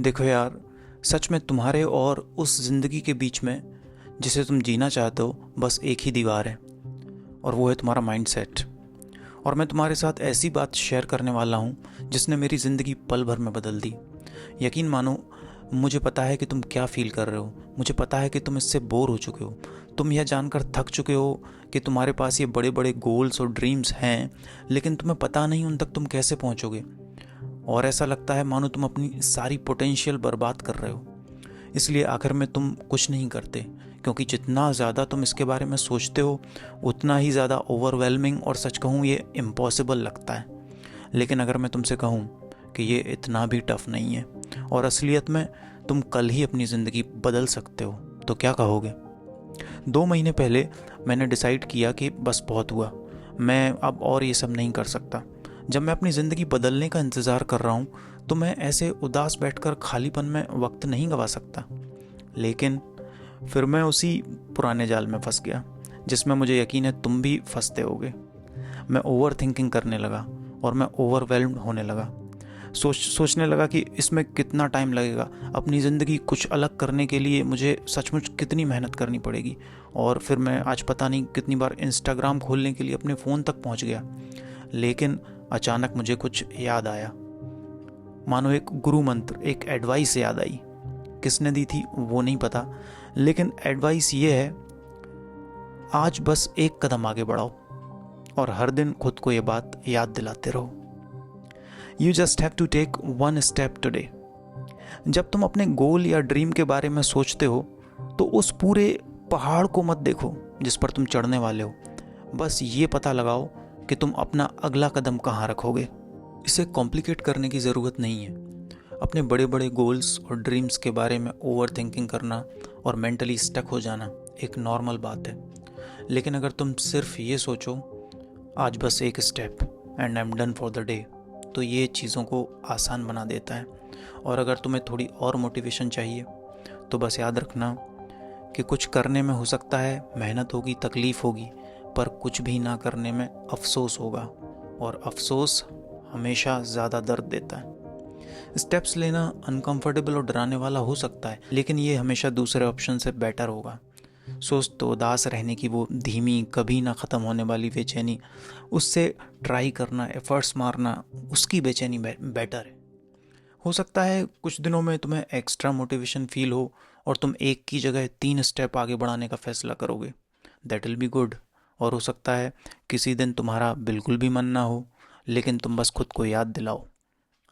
देखो यार, सच में तुम्हारे और उस ज़िंदगी के बीच में जिसे तुम जीना चाहते हो बस एक ही दीवार है, और वो है तुम्हारा माइंडसेट। और मैं तुम्हारे साथ ऐसी बात शेयर करने वाला हूँ जिसने मेरी ज़िंदगी पल भर में बदल दी। यकीन मानो, मुझे पता है कि तुम क्या फ़ील कर रहे हो। मुझे पता है कि तुम इससे बोर हो चुके हो। तुम यह जानकर थक चुके हो कि तुम्हारे पास ये बड़े बड़े गोल्स और ड्रीम्स हैं, लेकिन तुम्हें पता नहीं उन तक तुम कैसे पहुँचोगे। और ऐसा लगता है मानो तुम अपनी सारी पोटेंशियल बर्बाद कर रहे हो। इसलिए आखिर में तुम कुछ नहीं करते, क्योंकि जितना ज़्यादा तुम इसके बारे में सोचते हो उतना ही ज़्यादा ओवरवेलमिंग और सच कहूँ ये इम्पॉसिबल लगता है। लेकिन अगर मैं तुमसे कहूँ कि ये इतना भी टफ नहीं है और असलियत में तुम कल ही अपनी ज़िंदगी बदल सकते हो, तो क्या कहोगे? 2 महीने पहले मैंने डिसाइड किया कि बस बहुत हुआ, मैं अब और ये सब नहीं कर सकता। जब मैं अपनी ज़िंदगी बदलने का इंतज़ार कर रहा हूँ तो मैं ऐसे उदास बैठकर खालीपन में वक्त नहीं गवा सकता। लेकिन फिर मैं उसी पुराने जाल में फंस गया जिसमें मुझे यकीन है तुम भी फंसते होगे। मैं ओवर थिंकिंग करने लगा और मैं ओवरवेल्म्ड होने लगा। सोचने लगा कि इसमें कितना टाइम लगेगा, अपनी ज़िंदगी कुछ अलग करने के लिए मुझे सचमुच कितनी मेहनत करनी पड़ेगी। और फिर मैं आज पता नहीं कितनी बार इंस्टाग्राम खोलने के लिए अपने फ़ोन तक पहुंच गया। लेकिन अचानक मुझे कुछ याद आया, मानो एक गुरु मंत्र, एक एडवाइस याद आई। किसने दी थी वो नहीं पता, लेकिन एडवाइस ये है, आज बस एक कदम आगे बढ़ाओ और हर दिन खुद को ये बात याद दिलाते रहो। You just have to take one step today. जब तुम अपने गोल या ड्रीम के बारे में सोचते हो तो उस पूरे पहाड़ को मत देखो जिस पर तुम चढ़ने वाले हो। बस ये पता लगाओ कि तुम अपना अगला कदम कहाँ रखोगे। इसे कॉम्प्लिकेट करने की ज़रूरत नहीं है। अपने बड़े बड़े गोल्स और ड्रीम्स के बारे में ओवर थिंकिंग करना और मेंटली स्टक हो जाना एक नॉर्मल बात है। लेकिन अगर तुम सिर्फ ये सोचो, आज बस एक step and I am done for the day, तो ये चीज़ों को आसान बना देता है। और अगर तुम्हें थोड़ी और मोटिवेशन चाहिए तो बस याद रखना कि कुछ करने में हो सकता है मेहनत होगी, तकलीफ़ होगी, पर कुछ भी ना करने में अफसोस होगा, और अफसोस हमेशा ज़्यादा दर्द देता है। स्टेप्स लेना अनकंफर्टेबल और डराने वाला हो सकता है, लेकिन ये हमेशा दूसरे ऑप्शन से बेटर होगा। सोच तो उदास रहने की वो धीमी, कभी ना ख़त्म होने वाली बेचैनी, उससे ट्राई करना, एफर्ट्स मारना, उसकी बेचैनी बेटर है। हो सकता है कुछ दिनों में तुम्हें एक्स्ट्रा मोटिवेशन फील हो और तुम एक की जगह 3 स्टेप आगे बढ़ाने का फैसला करोगे। That will be good. और हो सकता है किसी दिन तुम्हारा बिल्कुल भी मन ना हो, लेकिन तुम बस खुद को याद दिलाओ,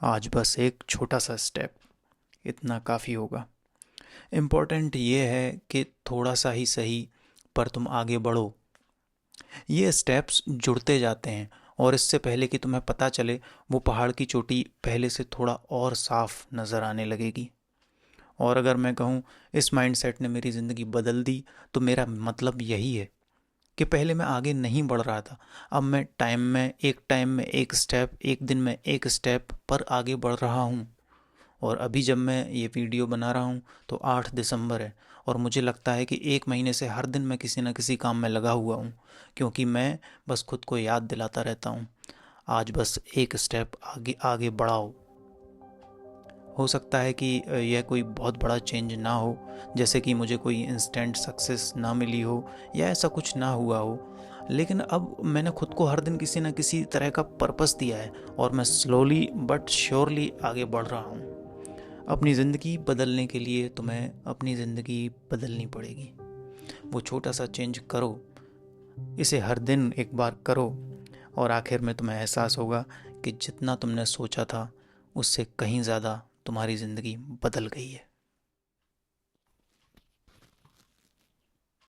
आज बस एक छोटा सा स्टेप, इतना काफ़ी होगा। इम्पोर्टेंट ये है कि थोड़ा सा ही सही, पर तुम आगे बढ़ो। ये स्टेप्स जुड़ते जाते हैं और इससे पहले कि तुम्हें पता चले वो पहाड़ की चोटी पहले से थोड़ा और साफ नज़र आने लगेगी। और अगर मैं कहूँ इस माइंडसेट ने मेरी ज़िंदगी बदल दी, तो मेरा मतलब यही है कि पहले मैं आगे नहीं बढ़ रहा था, अब मैं टाइम में एक स्टेप, एक दिन में एक स्टेप पर आगे बढ़ रहा हूँ। और अभी जब मैं ये वीडियो बना रहा हूँ तो 8 दिसंबर है, और मुझे लगता है कि 1 महीने से हर दिन मैं किसी न किसी काम में लगा हुआ हूँ, क्योंकि मैं बस खुद को याद दिलाता रहता हूँ, आज बस एक स्टेप आगे आगे बढ़ाओ। हो सकता है कि यह कोई बहुत बड़ा चेंज ना हो, जैसे कि मुझे कोई इंस्टेंट सक्सेस ना मिली हो या ऐसा कुछ ना हुआ हो, लेकिन अब मैंने खुद को हर दिन किसी न किसी तरह का पर्पस दिया है और मैं स्लोली बट श्योरली आगे बढ़ रहा हूँ। अपनी ज़िंदगी बदलने के लिए तुम्हें अपनी ज़िंदगी बदलनी पड़ेगी। वो छोटा सा चेंज करो, इसे हर दिन एक बार करो, और आखिर में तुम्हें एहसास होगा कि जितना तुमने सोचा था उससे कहीं ज़्यादा तुम्हारी ज़िंदगी बदल गई है।